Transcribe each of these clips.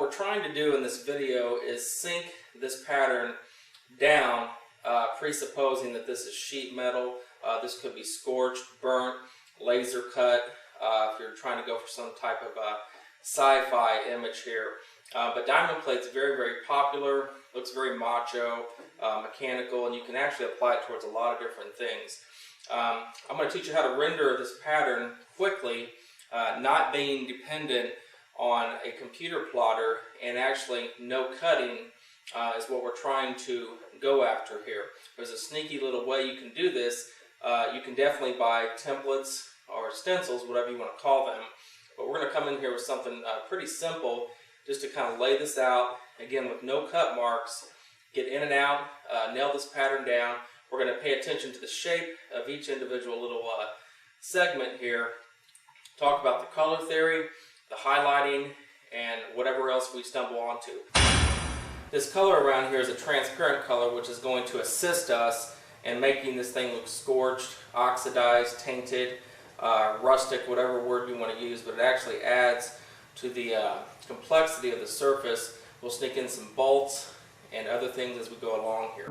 we're trying to do in this video is sink this pattern down, presupposing that this is sheet metal. This could be scorched, burnt, laser cut, if you're trying to go for some type of sci-fi image here. But diamond plate's very, very popular, looks very macho, mechanical, and you can actually apply it towards a lot of different things. I'm going to teach you how to render this pattern quickly, not being dependent on a computer plotter, and actually no cutting is what we're trying to go after here. There's a sneaky little way you can do this. You can definitely buy templates or stencils, whatever you want to call them, but we're going to come in here with something pretty simple just to kind of lay this out, again with no cut marks, get in and out, nail this pattern down. We're going to pay attention to the shape of each individual little segment here, talk about the color theory, the highlighting, and whatever else we stumble onto. This color around here is a transparent color, which is going to assist us in making this thing look scorched, oxidized, tainted, rustic, whatever word you want to use, but it actually adds to the complexity of the surface. We'll sneak in some bolts and other things as we go along here.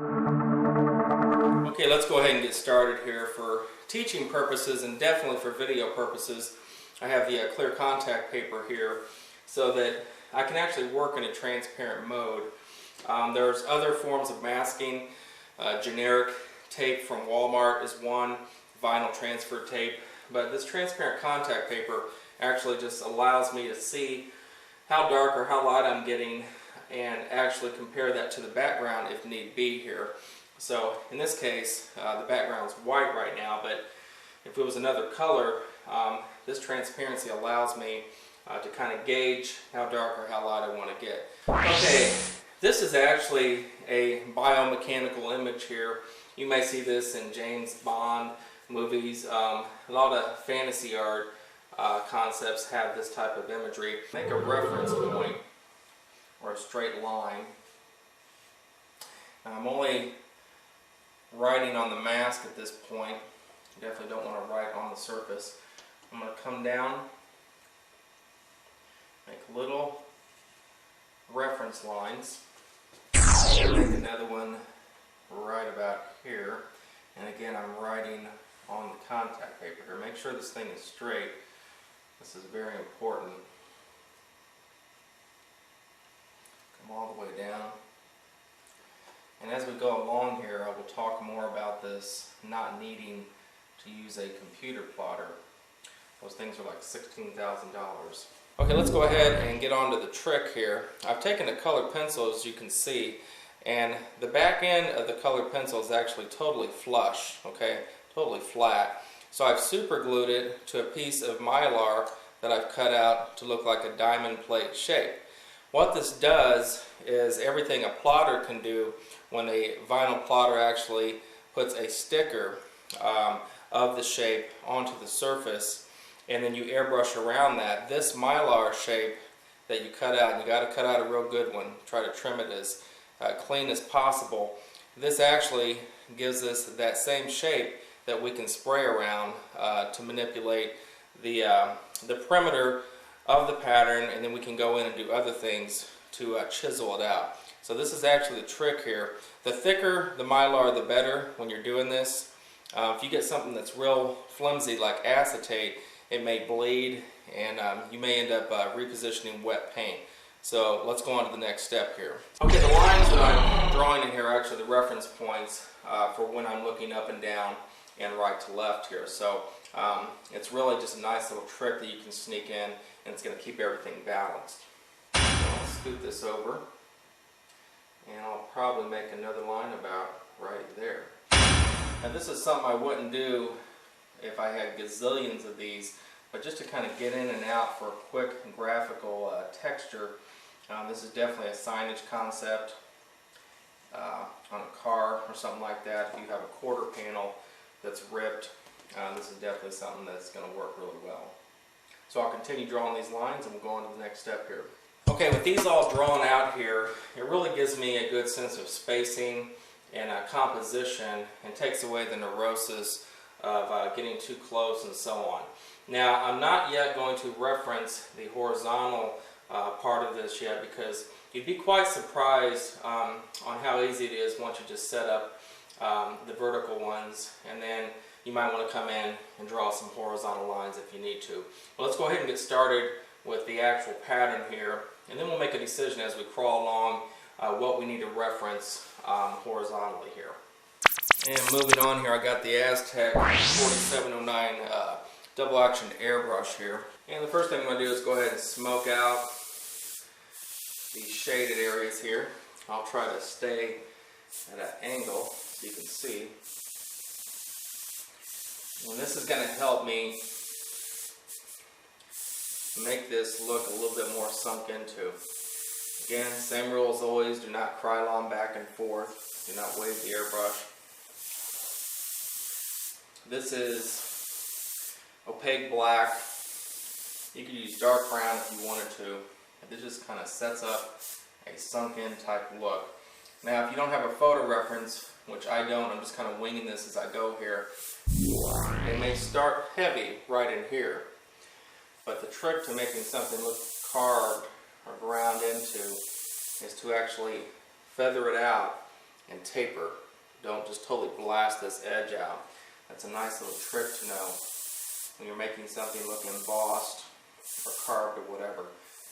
Okay, let's go ahead and get started here. For teaching purposes and definitely for video purposes, I have the clear contact paper here so that I can actually work in a transparent mode. There's other forms of masking. Generic tape from Walmart is one, vinyl transfer tape, but this transparent contact paper actually just allows me to see how dark or how light I'm getting and actually compare that to the background if need be here. So in this case, the background's white right now, but if it was another color, this transparency allows me to kind of gauge how dark or how light I want to get. Okay, this is actually a biomechanical image here. You may see this in James Bond movies. A lot of fantasy art concepts have this type of imagery. Make a reference point or a straight line. Now, I'm only writing on the mask at this point. You definitely don't want to write on the surface. I'm going to come down, make little reference lines, and make another one right about here. And again, I'm writing on the contact paper here. Make sure this thing is straight. This is very important. Come all the way down. And as we go along here, I will talk more about this not needing to use a computer plotter. Those things are like $16,000. Okay, let's go ahead and get on to the trick here. I've taken a colored pencil, as you can see, and the back end of the colored pencil is actually totally flush, okay, totally flat. So I've super glued it to a piece of mylar that I've cut out to look like a diamond plate shape. What this does is everything a plotter can do when a vinyl plotter actually puts a sticker of the shape onto the surface, and then you airbrush around that. This mylar shape that you cut out, and you got to cut out a real good one, try to trim it as clean as possible. This actually gives us that same shape that we can spray around to manipulate the perimeter of the pattern, and then we can go in and do other things to chisel it out. So this is actually the trick here. The thicker the mylar, the better when you're doing this. If you get something that's real flimsy like acetate, it may bleed, and you may end up repositioning wet paint. So let's go on to the next step here. Okay, the lines that I'm drawing in here are actually the reference points for when I'm looking up and down and right to left here. So it's really just a nice little trick that you can sneak in, and it's going to keep everything balanced. So I'll scoot this over, and I'll probably make another line about right there. Now this is something I wouldn't do if I had gazillions of these, but just to kind of get in and out for a quick graphical texture. This is definitely a signage concept on a car or something like that. If you have a quarter panel that's ripped, this is definitely something that's going to work really well. So I'll continue drawing these lines, and we'll go on to the next step here. Okay, with these all drawn out here, it really gives me a good sense of spacing and composition, and takes away the neurosis of getting too close and so on. Now, I'm not yet going to reference the horizontal part of this yet, because you'd be quite surprised on how easy it is once you just set up the vertical ones, and then you might want to come in and draw some horizontal lines if you need to. Well, let's go ahead and get started with the actual pattern here, and then we'll make a decision as we crawl along what we need to reference horizontally here. And moving on here, I got the Aztec 4709 double action airbrush here. And the first thing I'm going to do is go ahead and smoke out these shaded areas here. I'll try to stay at an angle so you can see. And this is going to help me make this look a little bit more sunk into. Again, same rule as always, do not krylon back and forth, do not wave the airbrush. This is opaque black. You could use dark brown if you wanted to. This just kind of sets up a sunk-in type look. Now, if you don't have a photo reference, which I don't, I'm just kind of winging this as I go here, it may start heavy right in here. But the trick to making something look carved or ground into is to actually feather it out and taper. Don't just totally blast this edge out. That's a nice little trick to know when you're making something look embossed or carved or whatever.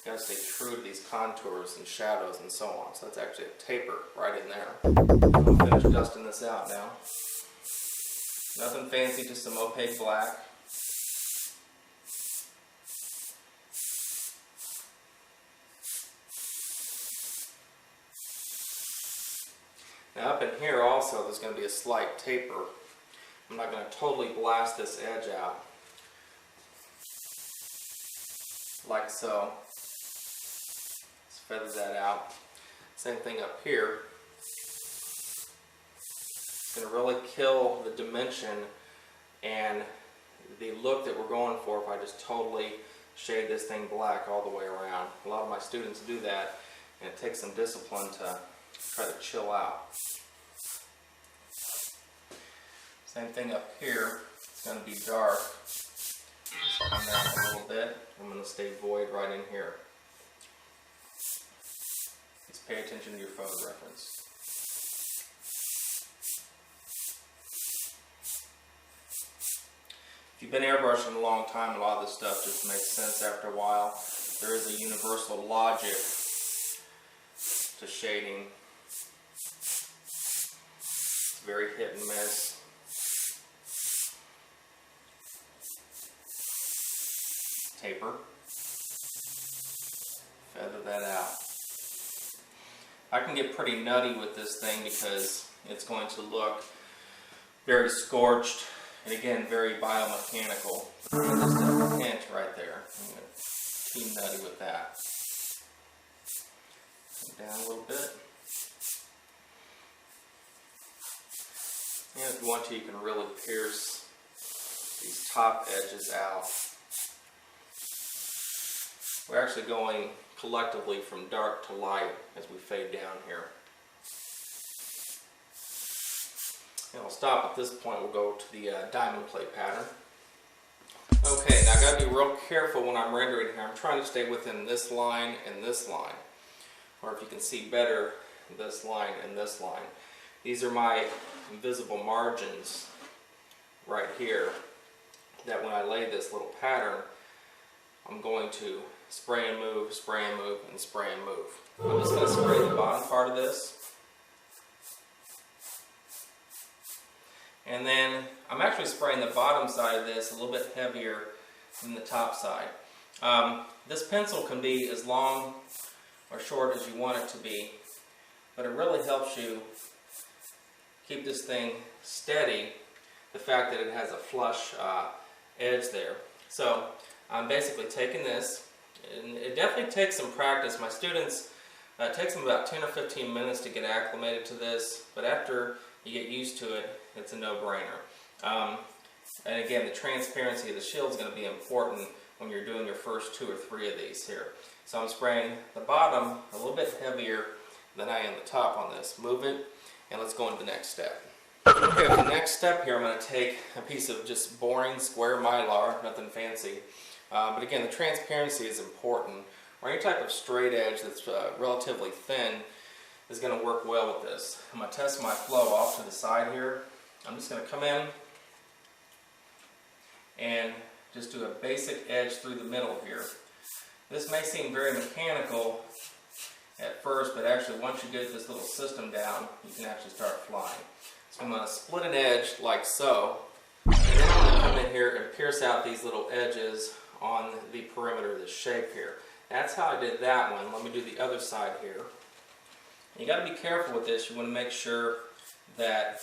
You gotta stay true to these contours and shadows and so on. So that's actually a taper right in there. I'll finish dusting this out now. Nothing fancy, just some opaque black. Now up in here also there's going to be a slight taper. I'm not going to totally blast this edge out. Like so. Let's feather that out. Same thing up here. It's going to really kill the dimension and the look that we're going for if I just totally shade this thing black all the way around. A lot of my students do that, and it takes some discipline to try to chill out. Same thing up here. It's going to be dark. Just come down a little bit. I'm going to stay void right in here. Just pay attention to your photo reference. If you've been airbrushing a long time, a lot of this stuff just makes sense after a while. There is a universal logic to shading. It's very hit and miss. Taper. Feather that out. I can get pretty nutty with this thing because it's going to look very scorched and again very biomechanical. And just a hint right there. I'm going to be nutty with that. Come down a little bit. And if you want to, you can really pierce these top edges out. We're actually going collectively from dark to light as we fade down here. And I'll stop at this point. We'll go to the diamond plate pattern. Okay, now I got to be real careful when I'm rendering here. I'm trying to stay within this line and this line. Or if you can see better, this line and this line. These are my invisible margins right here that when I lay this little pattern, I'm going to spray and move, spray and move, and spray and move. I'm just going to spray the bottom part of this. And then I'm actually spraying the bottom side of this a little bit heavier than the top side. This pencil can be as long or short as you want it to be, but it really helps you keep this thing steady, the fact that it has a flush edge there. So I'm basically taking this, and it definitely takes some practice. My students, it takes them about 10 or 15 minutes to get acclimated to this, but after you get used to it, it's a no-brainer. And again, the transparency of the shield is going to be important when you're doing your first 2 or 3 of these here. So I'm spraying the bottom a little bit heavier than I am the top on this. Move it, and let's go into the next step. Okay, the next step here, I'm going to take a piece of just boring square mylar, nothing fancy. But again, the transparency is important. or any type of straight edge that's relatively thin is going to work well with this. I'm going to test my flow off to the side here. I'm just going to come in and just do a basic edge through the middle here. This may seem very mechanical at first, but actually once you get this little system down, you can actually start flying. So I'm going to split an edge like so, and then I'm going to come in here and pierce out these little edges on the perimeter of the shape here. That's how I did that one. Let me do the other side here. You got to be careful with this. You want to make sure that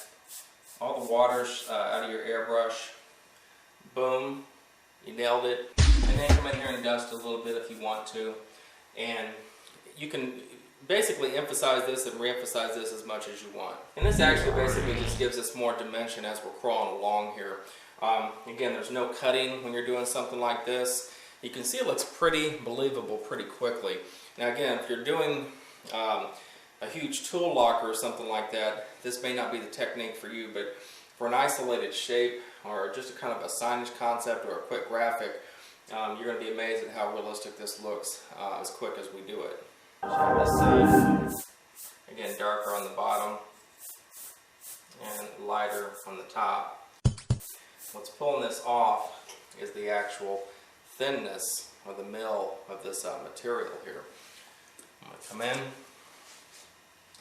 all the water's out of your airbrush. Boom, you nailed it. And then come in here and dust a little bit if you want to. And you can basically emphasize this and re-emphasize this as much as you want. And this actually basically just gives us more dimension as we're crawling along here. Again, there's no cutting when you're doing something like this. You can see it looks pretty believable pretty quickly. Now again, if you're doing a huge tool locker or something like that, this may not be the technique for you, but for an isolated shape or just a kind of a signage concept or a quick graphic, you're going to be amazed at how realistic this looks as quick as we do it. On this side, again, darker on the bottom and lighter on the top. What's pulling this off is the actual thinness or the mill of this material here. I'm going to come in,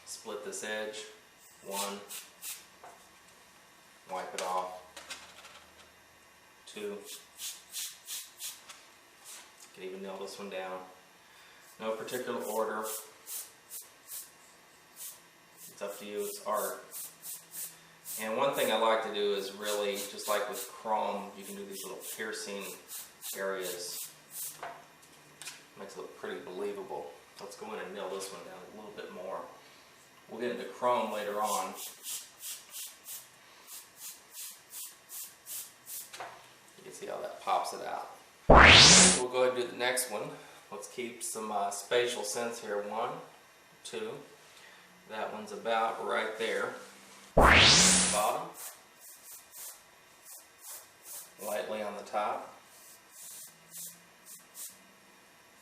split this edge, one, wipe it off, two, can even nail this one down. No particular order, it's up to you, it's art. And one thing I like to do is really, just like with chrome, you can do these little piercing areas. Makes it look pretty believable. Let's go in and nail this one down a little bit more. We'll get into chrome later on. You can see how that pops it out. We'll go ahead and do the next one. Let's keep some spatial sense here. One, two. That one's about right there. Bottom. Lightly on the top.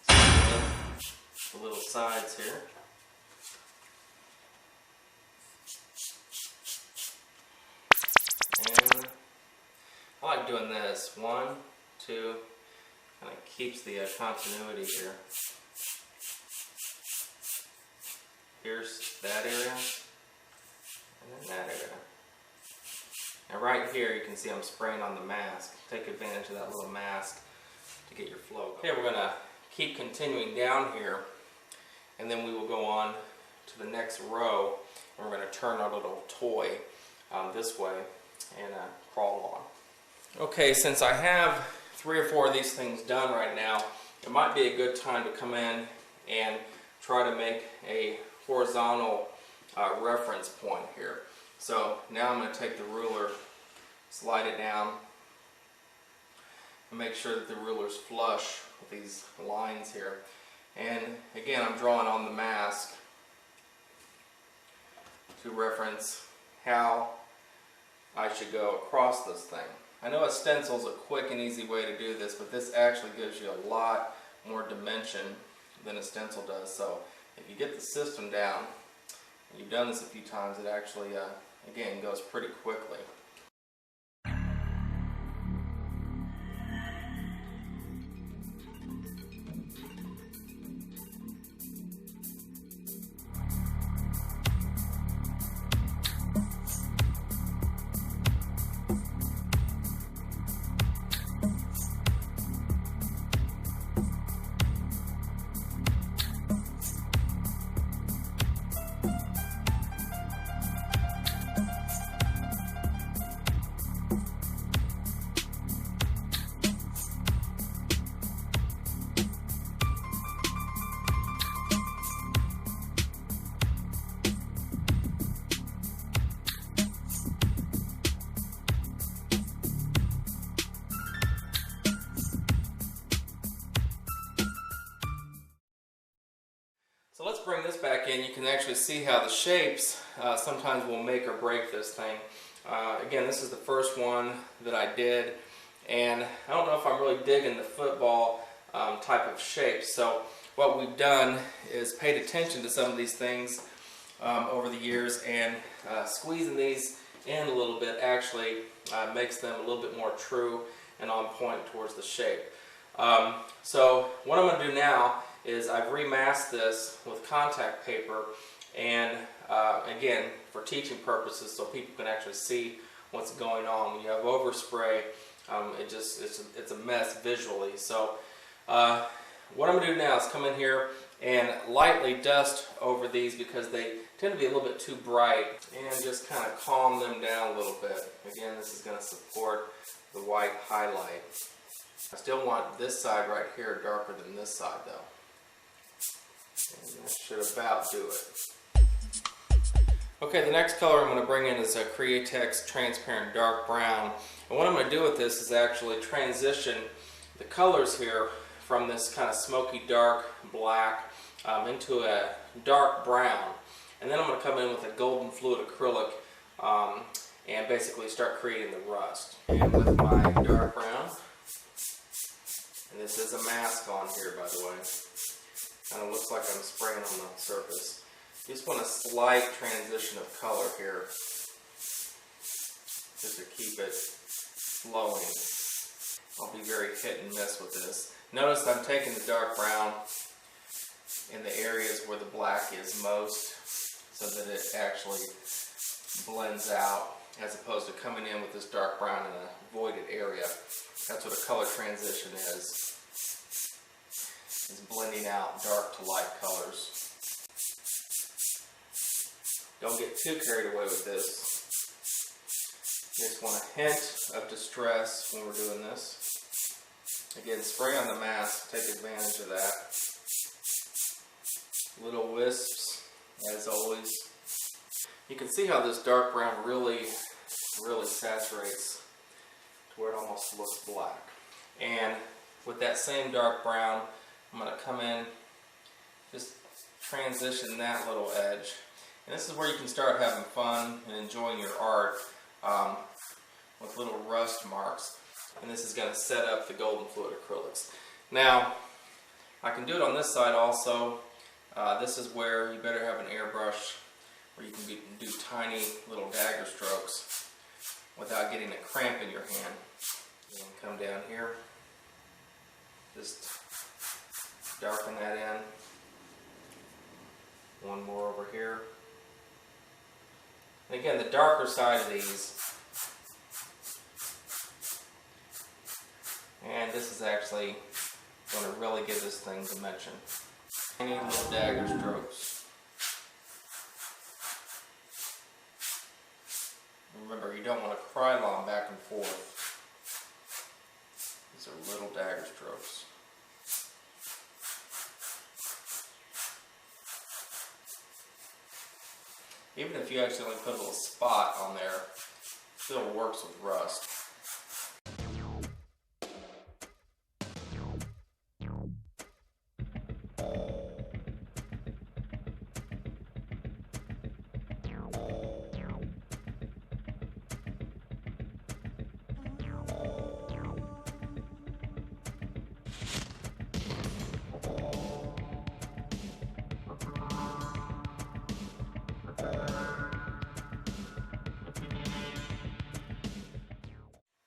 The little sides here. And I like doing this. One, two. Kind of keeps the continuity here. Here's that area, and then that area. And right here you can see I'm spraying on the mask. Take advantage of that little mask to get your flow going. Okay, we're going to keep continuing down here, and then we will go on to the next row, and we're going to turn our little toy this way and crawl along. Okay, since I have 3 or 4 of these things done right now, it might be a good time to come in and try to make a horizontal reference point here. So now I'm going to take the ruler, slide it down, and make sure that the ruler's flush with these lines here. And again, I'm drawing on the mask to reference how I should go across this thing. I know a stencil is a quick and easy way to do this, but this actually gives you a lot more dimension than a stencil does. So if you get the system down, and you've done this a few times, it actually, again, goes pretty quickly. So let's bring this back in. You can actually see how the shapes sometimes will make or break this thing. Again, this is the first one that I did, and I don't know if I'm really digging the football type of shape. So what we've done is paid attention to some of these things over the years, and squeezing these in a little bit actually makes them a little bit more true and on point towards the shape. So what I'm going to do now is I've remasked this with contact paper, and again, for teaching purposes, so people can actually see what's going on. When you have overspray, it's a mess visually. So what I'm going to do now is come in here and lightly dust over these because they tend to be a little bit too bright, and just kind of calm them down a little bit. Again, this is going to support the white highlight. I still want this side right here darker than this side though. And that should about do it. Okay, the next color I'm going to bring in is a Createx transparent dark brown. And what I'm going to do with this is actually transition the colors here from this kind of smoky dark black into a dark brown. And then I'm going to come in with a golden fluid acrylic and basically start creating the rust. And with my dark brown, and this is a mask on here by the way, kind of looks like I'm spraying on the surface. You just want a slight transition of color here, just to keep it flowing. I'll be very hit and miss with this. Notice I'm taking the dark brown in the areas where the black is most, so that it actually blends out, as opposed to coming in with this dark brown in a voided area. That's what a color transition is blending out dark to light colors. Don't get too carried away with this. You just want a hint of distress when we're doing this. Again, spray on the mask, take advantage of that. Little wisps, as always. You can see how this dark brown really saturates to where it almost looks black. And with that same dark brown, I'm going to come in, just transition that little edge. And this is where you can start having fun and enjoying your art with little rust marks. And this is going to set up the golden fluid acrylics. Now, I can do it on this side also. This is where you better have an airbrush where you can do tiny little dagger strokes without getting a cramp in your hand. And come down here, just darken that in. One more over here. And again, the darker side of these, and this is actually going to really give this thing dimension. Tiny little dagger strokes. Remember, you don't want to krylon back and forth. These are little dagger strokes. Even if you accidentally put a little spot on there, it still works with rust.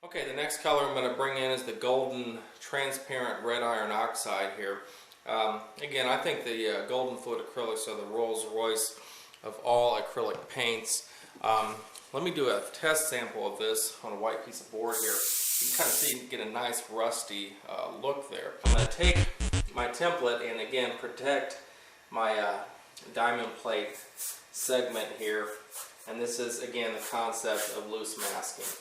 Okay, the next color I'm going to bring in is the golden transparent red iron oxide here. Again, I think the golden fluid acrylics are the Rolls Royce of all acrylic paints. Let me do a test sample of this on a white piece of board here. You can kind of see, get a nice rusty look there. I'm going to take my template and again protect my diamond plate segment here. And this is again the concept of loose masking.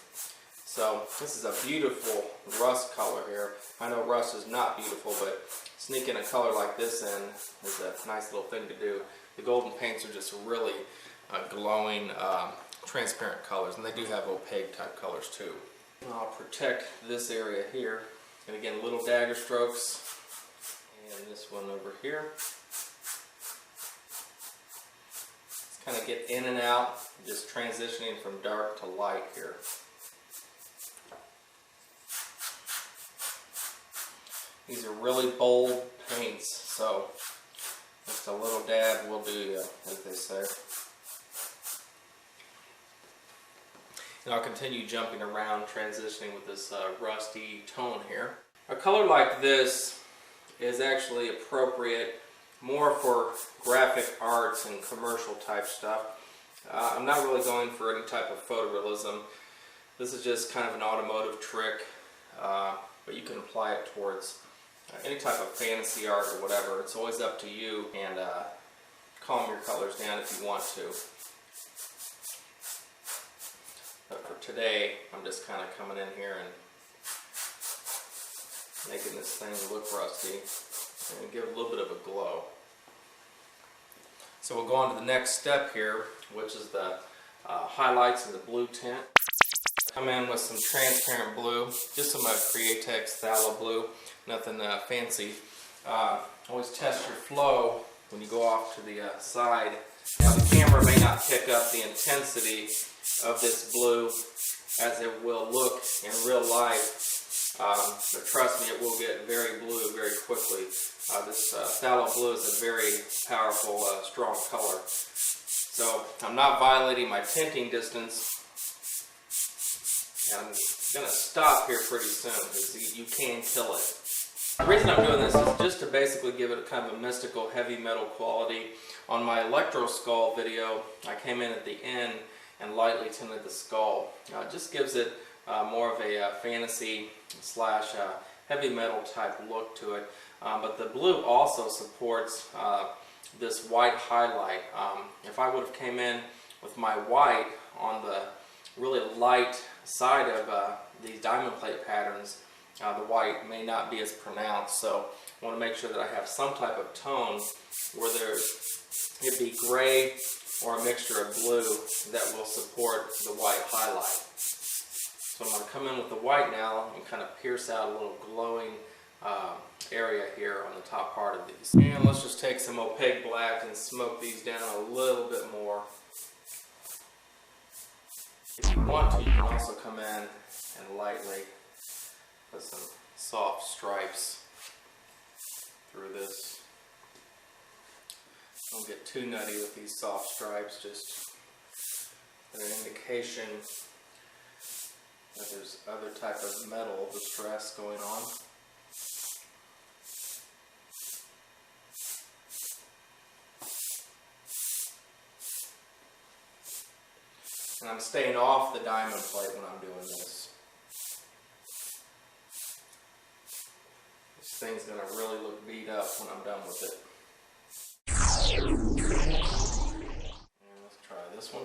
So this is a beautiful rust color here. I know rust is not beautiful, but sneaking a color like this in is a nice little thing to do. The golden paints are just really glowing, transparent colors, and they do have opaque type colors too. I'll protect this area here, and again little dagger strokes, and this one over here. Just kind of get in and out, just transitioning from dark to light here. These are really bold paints, so just a little dab will do you, as they say. And I'll continue jumping around, transitioning with this rusty tone here. A color like this is actually appropriate more for graphic arts and commercial type stuff. I'm not really going for any type of photorealism. This is just kind of an automotive trick, but you can apply it towards any type of fantasy art or whatever. It's always up to you, and calm your colors down if you want to. But for today, I'm just kind of coming in here and making this thing look rusty and give a little bit of a glow. So we'll go on to the next step here, which is the highlights and the blue tint. Come in with some transparent blue, just some Createx phthalo blue, nothing fancy. Always test your flow when you go off to the side. Now the camera may not pick up the intensity of this blue as it will look in real life, but trust me, it will get very blue very quickly. This phthalo blue is a very powerful, strong color. So I'm not violating my tinting distance. And I'm going to stop here pretty soon because you can kill it. The reason I'm doing this is just to basically give it a kind of a mystical heavy metal quality. On my electro skull video, I came in at the end and lightly tinted the skull. It just gives it more of a fantasy slash heavy metal type look to it. But the blue also supports this white highlight. If I would have came in with my white on the really light side of these diamond plate patterns, the white may not be as pronounced. So I want to make sure that I have some type of tone where it'd be gray or a mixture of blue that will support the white highlight. So I'm going to come in with the white now and kind of pierce out a little glowing area here on the top part of these. And let's just take some opaque black and smoke these down a little bit more. If you want to, you can also come in and lightly put some soft stripes through this. Don't get too nutty with these soft stripes, just an indication that there's other type of metal distress going on. And I'm staying off the diamond plate when I'm doing this. This thing's going to really look beat up when I'm done with it. And let's try this one.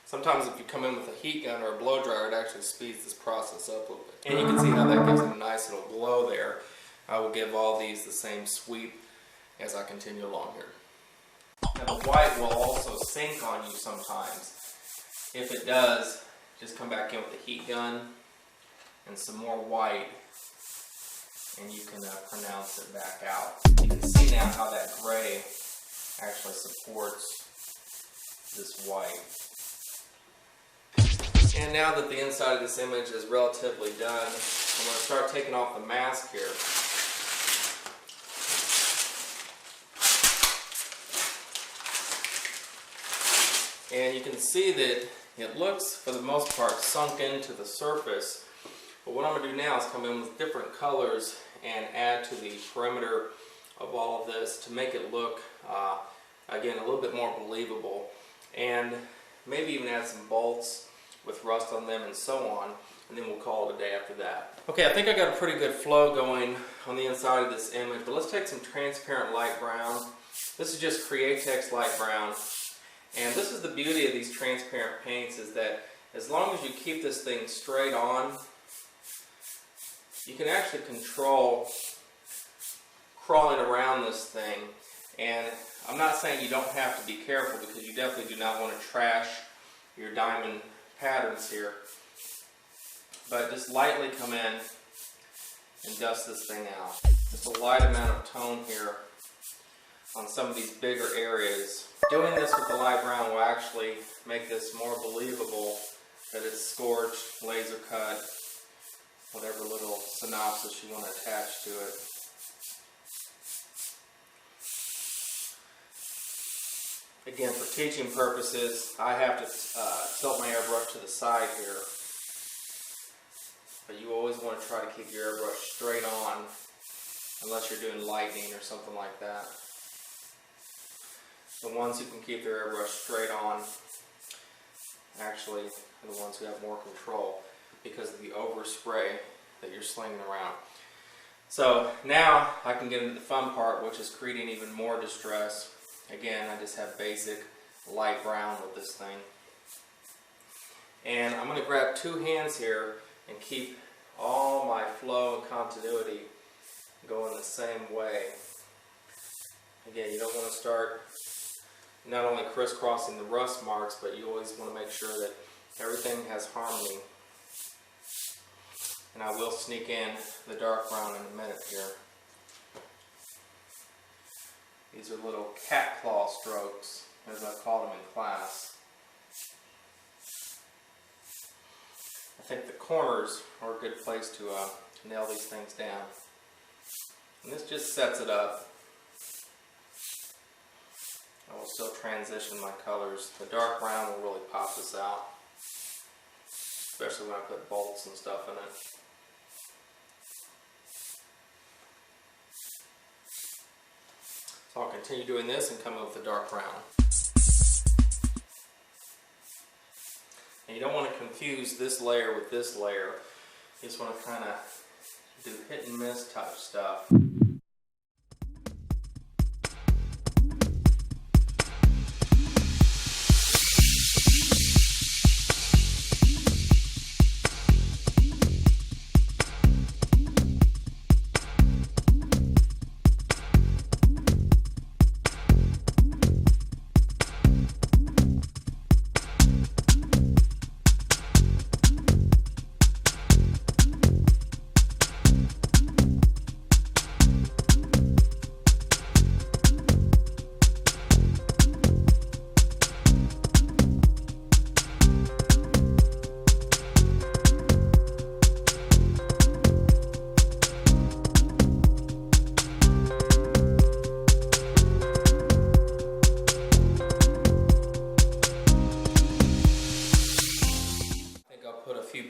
Sometimes if you come in with a heat gun or a blow dryer, it actually speeds this process up a little bit. And you can see how that gives it a nice little glow there. I will give all these the same sweep as I continue along here. Now the white will also sink on you sometimes. If it does, just come back in with the heat gun and some more white, and you can pronounce it back out. You can see now how that gray actually supports this white. And now that the inside of this image is relatively done, I'm going to start taking off the mask here. And you can see that it looks, for the most part, sunk into the surface. But what I'm going to do now is come in with different colors and add to the perimeter of all of this to make it look, again, a little bit more believable. And maybe even add some bolts with rust on them and so on. And then we'll call it a day after that. Okay, I think I got a pretty good flow going on the inside of this image. But let's take some transparent light brown. This is just Createx light brown. And this is the beauty of these transparent paints, is that as long as you keep this thing straight on, you can actually control crawling around this thing. And I'm not saying you don't have to be careful, because you definitely do not want to trash your diamond patterns here. But just lightly come in and dust this thing out. Just a light amount of tone here on some of these bigger areas. Doing this with the light brown will actually make this more believable that it's scorched, laser cut, whatever little synopsis you want to attach to it. Again, for teaching purposes, I have to tilt my airbrush to the side here. But you always want to try to keep your airbrush straight on, unless you're doing lightning or something like that. The ones who can keep their airbrush straight on actually are the ones who have more control because of the overspray that you're slinging around. So now I can get into the fun part, which is creating even more distress. Again, I just have basic light brown with this thing. And I'm going to grab two hands here and keep all my flow and continuity going the same way. Again, you don't want to start not only crisscrossing the rust marks, but you always want to make sure that everything has harmony. And I will sneak in the dark brown in a minute here. These are little cat claw strokes, as I call them in class. I think the corners are a good place to nail these things down. And this just sets it up. I will still transition my colors. The dark brown will really pop this out, especially when I put bolts and stuff in it. So I'll continue doing this and come in with the dark brown. And you don't want to confuse this layer with this layer. You just want to kind of do hit and miss type stuff.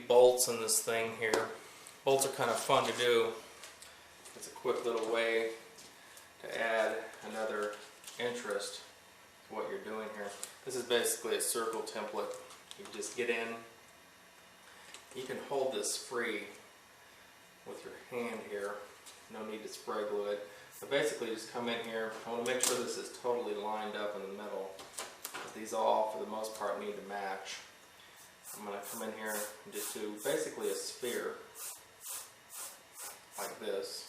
Bolts in this thing here. Bolts are kind of fun to do. It's a quick little way to add another interest to what you're doing here. This is basically a circle template. You just get in. You can hold this free with your hand here. No need to spray glue it. But basically just come in here. I want to make sure this is totally lined up in the middle. These all, for the most part, need to match. I'm going to come in here and just do basically a sphere, like this.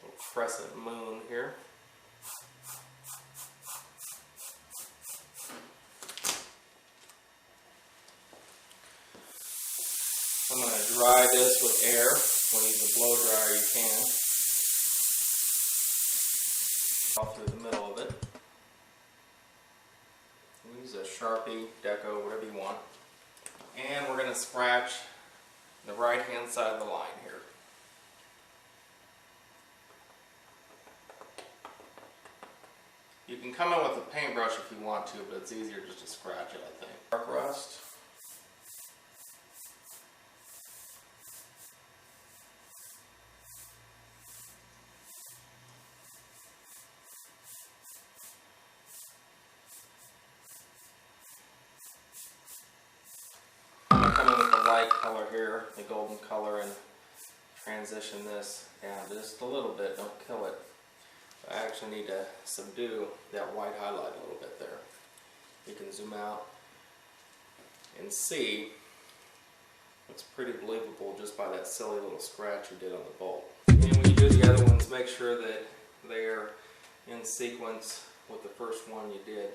A little crescent moon here. I'm going to dry this with air. When you use a blow dryer, you can. All through the middle of it. Use a Sharpie, Deco, whatever you want. And we're going to scratch the right hand side of the line here. You can come in with a paintbrush if you want to, but it's easier just to scratch it, I think. Dark rust. Light color here, the golden color, and transition this down just a little bit. Don't kill it. I actually need to subdue that white highlight a little bit there. You can zoom out and see it's pretty believable just by that silly little scratch you did on the bolt. And when you do the other ones, make sure that they're in sequence with the first one you did.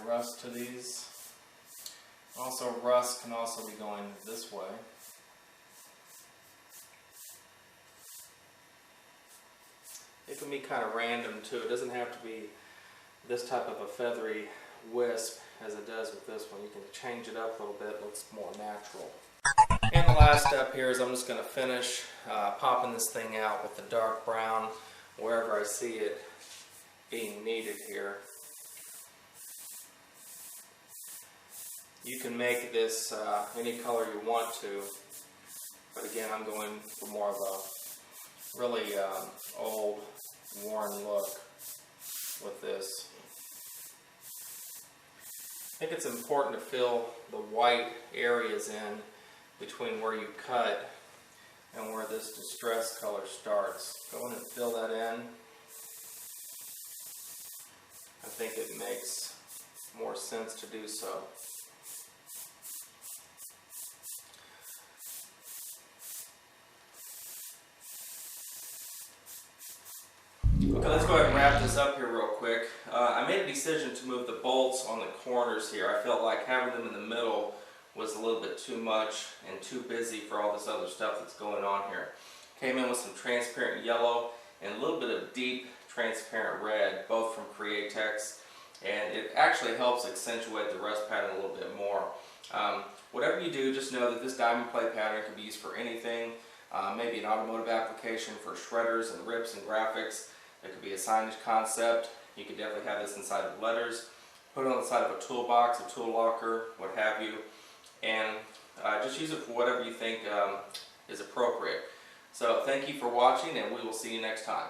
Rust to these. Also, rust can also be going this way. It can be kind of random too. It doesn't have to be this type of a feathery wisp as it does with this one. You can change it up a little bit, it looks more natural. And the last step here is I'm just going to finish popping this thing out with the dark brown wherever I see it being needed here. You can make this any color you want to, but again I'm going for more of a really old, worn look with this. I think it's important to fill the white areas in between where you cut and where this distress color starts. Go in and fill that in. I think it makes more sense to do so. Okay, let's go ahead and wrap this up here real quick. I made a decision to move the bolts on the corners here. I felt like having them in the middle was a little bit too much and too busy for all this other stuff that's going on here. Came in with some transparent yellow and a little bit of deep transparent red, both from Createx, and it actually helps accentuate the rust pattern a little bit more. Whatever you do, just know that this diamond plate pattern can be used for anything, maybe an automotive application for shredders and rips and graphics. It could be a signage concept. You could definitely have this inside of letters. Put it on the side of a toolbox, a tool locker, what have you, and just use it for whatever you think is appropriate. So thank you for watching, and we will see you next time.